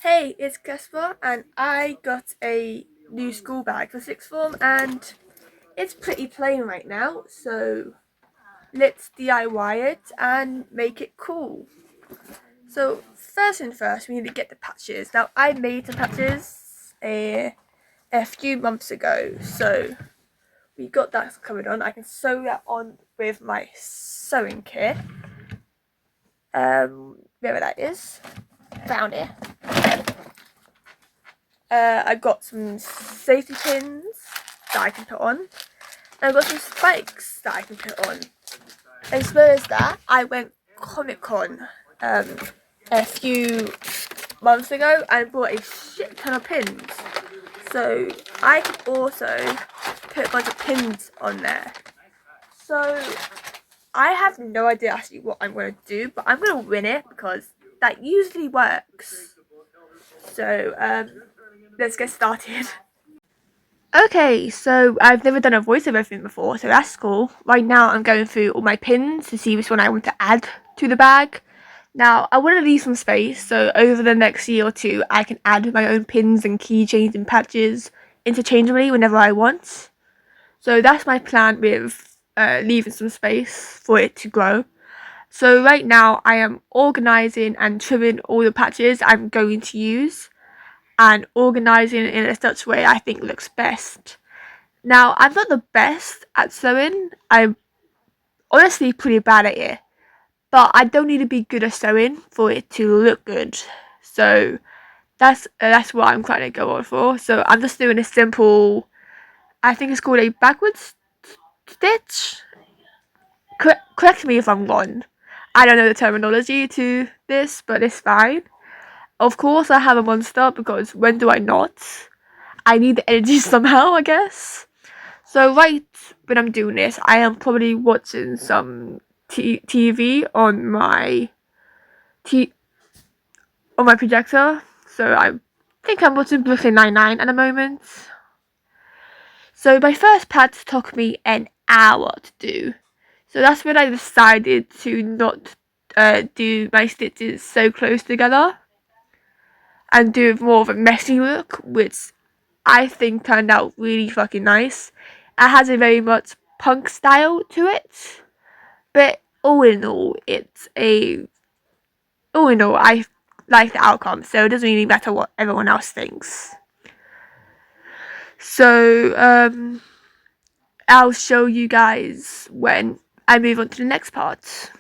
Hey, it's Caspar, and I got a new school bag for sixth form, and it's pretty plain right now, so let's DIY it and make it cool. So, first and first, we need to get the patches. Now, I made the patches a few months ago, so we got that covered on. I can sew that on with my sewing kit. Wherever that is. Found it. I got some safety pins that I can put on. And I got some spikes that I can put on. As well as that, I went Comic Con a few months ago and bought a shit ton of pins. So I can also put a bunch of pins on there. So I have no idea actually what I'm going to do, but I'm going to win it because that usually works. So let's get started. Okay, so I've never done a voiceover thing before, so that's cool. Right now I'm going through all my pins to see which one I want to add to the bag. Now, I want to leave some space, so over the next year or two, I can add my own pins and keychains and patches interchangeably whenever I want. So that's my plan with leaving some space for it to grow. So right now, I am organising and trimming all the patches I'm going to use and organising it in a such way I think looks best. Now, I'm not the best at sewing. I'm honestly pretty bad at it. But I don't need to be good at sewing for it to look good. So that's what I'm trying to go on for. So I'm just doing a simple, I think it's called a backwards stitch. Correct me if I'm wrong. I don't know the terminology to this, but it's fine. Of course, I have a monster because when do I not? I need the energy somehow, I guess. So right when I'm doing this, I am probably watching some TV on my t- on my projector. So I think I'm watching Brooklyn Nine-Nine at the moment. So my first patch took me an hour to do. So that's when I decided to not do my stitches so close together and do more of a messy look, which I think turned out really fucking nice. It has a very much punk style to it, but all in all, I like the outcome, so it doesn't really matter what everyone else thinks. So I'll show you guys when I move on to the next part.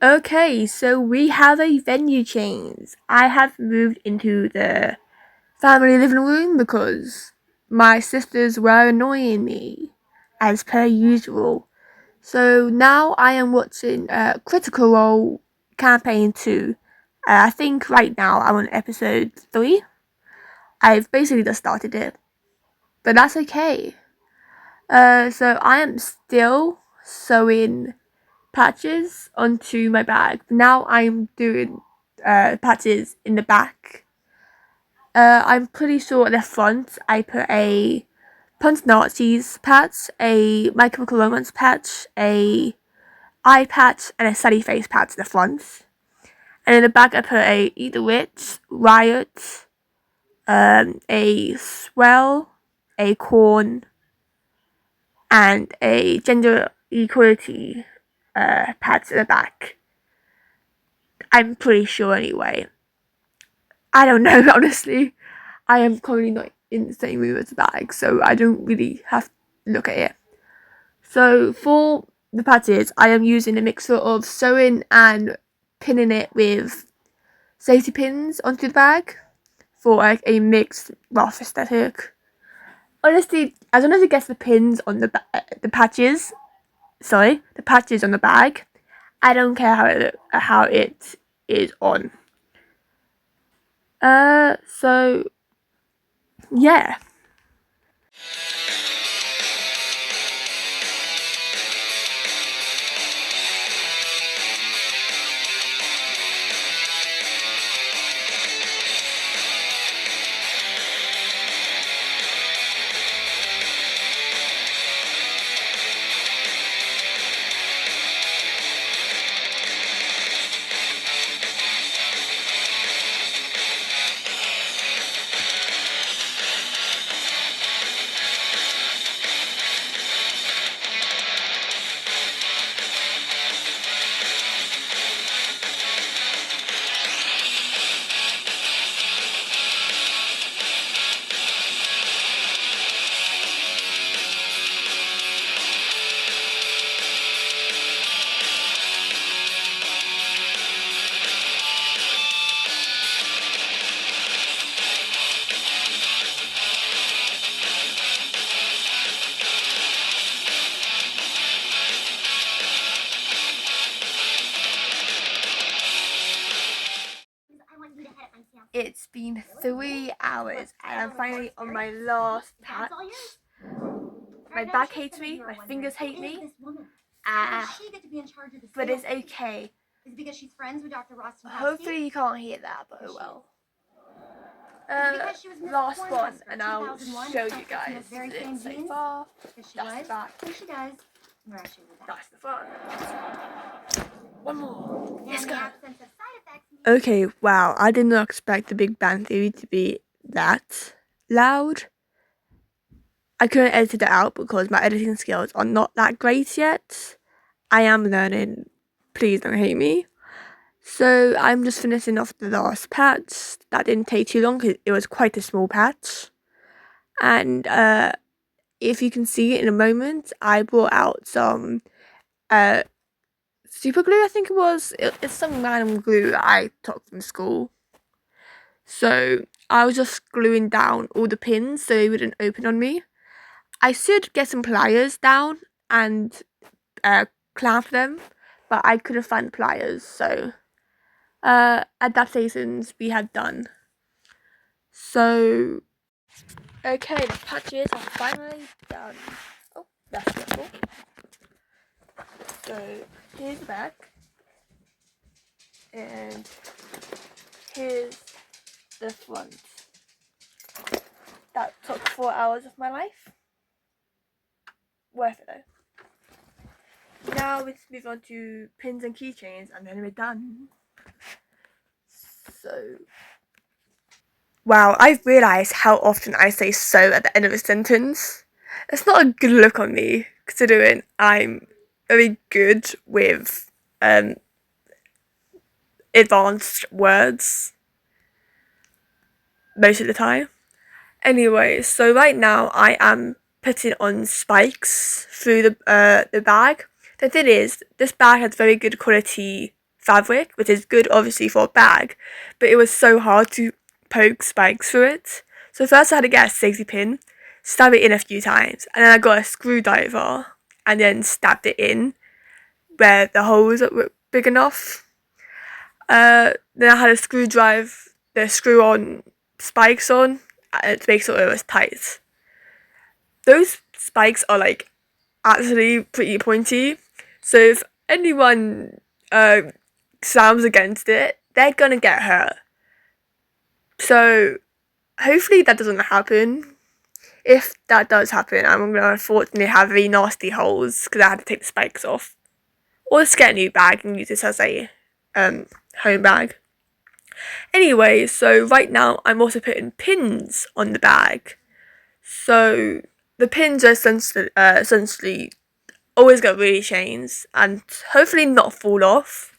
Okay, so we have a venue change. I have moved into the family living room because my sisters were annoying me, as per usual. So now I am watching Critical Role Campaign 2. I think right now I'm on episode 3. I've basically just started it, but that's okay. So I am still sewing patches onto my bag. Now I'm doing patches in the back. I'm pretty sure at the front I put a Punch Nazis patch, a My Chemical Romance patch, a eye patch, and a sunny face patch at the front. And in the back I put a Eat the Witch, Riot, a Swell, a Corn, and a Gender Equality patch at the back. I'm pretty sure anyway. I don't know, honestly. I am currently not in the same room as the bag, so I don't really have to look at it. So for the patches, I am using a mixture of sewing and pinning it with safety pins onto the bag for like a mixed rough aesthetic. Honestly, as long as it gets the pins on the patches on the bag, I don't care how it is on. So yeah. hours and I'm finally on my last patch. My back hates me, my fingers hate me, but it's okay. Is it because she's friends with Dr. Ross? Hopefully you can't hear that, but oh well. Last one, and I'll show you guys it so far. That's the back. She does. That's the front. One more. Let's go. Okay, wow. I did not expect the Big Bang Theory to be that loud. I couldn't edit it out because my editing skills are not that great yet. I am learning. Please don't hate me. So I'm just finishing off the last patch. That didn't take too long because it was quite a small patch. And if you can see it in a moment, I brought out some super glue, I think it was. It's some random glue that I took from school. So I was just gluing down all the pins so they wouldn't open on me. I should get some pliers down and clamp them, but I couldn't find the pliers, so adaptations we had done. So okay, the patches are finally done. Oh, that's beautiful. So here's the back, and here's the front. That took 4 hours of my life. Worth it though. Now let's move on to pins and keychains, and then we're done. So, wow, I've realised how often I say "so" at the end of a sentence. It's not a good look on me, considering I'm very good with advanced words most of the time. Anyway, so right now I am putting on spikes through the bag. The thing is, this bag has very good quality fabric, which is good obviously for a bag, but it was so hard to poke spikes through it. So first I had to get a safety pin, stab it in a few times, and then I got a screwdriver and then stabbed it in where the holes were big enough. Then I had to screw on spikes on to make sure it was tight. Those spikes are like actually pretty pointy, so if anyone slams against it, they're gonna get hurt. So hopefully that doesn't happen. If that does happen, I'm gonna unfortunately have very nasty holes because I had to take the spikes off, or just get a new bag and use this as a home bag. Anyway, so right now I'm also putting pins on the bag. So the pins are essentially always got really chains and hopefully not fall off.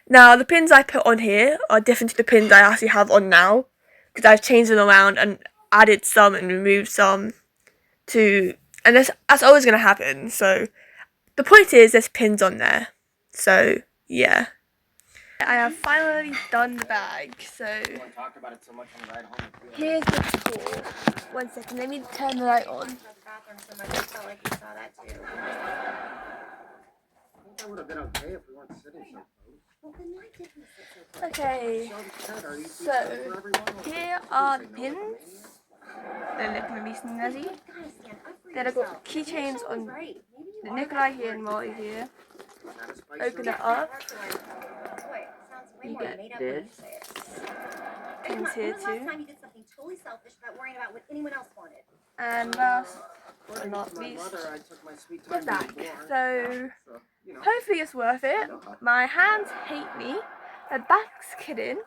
Now the pins I put on here are different to the pins I actually have on now, because I've changed them around and added some and removed some and that's always going to happen. So the point is there's pins on there. So yeah. I have finally done the bag, so here's the tour. 1 second, let me turn the light on. Okay, so here are the pins. They're looking a bit snazzy. Then I've got keychains on the Nikolai here and Molly here. Open it up. You get this. Pins here too. And last but not least, the back. So hopefully it's worth it. My hands hate me. My back's kidding.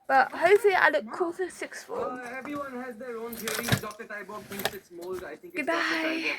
But hopefully I look cool for 6th form. Everyone has their own theories. Dr. Tyborg thinks it's mold. I think it's Goodbye.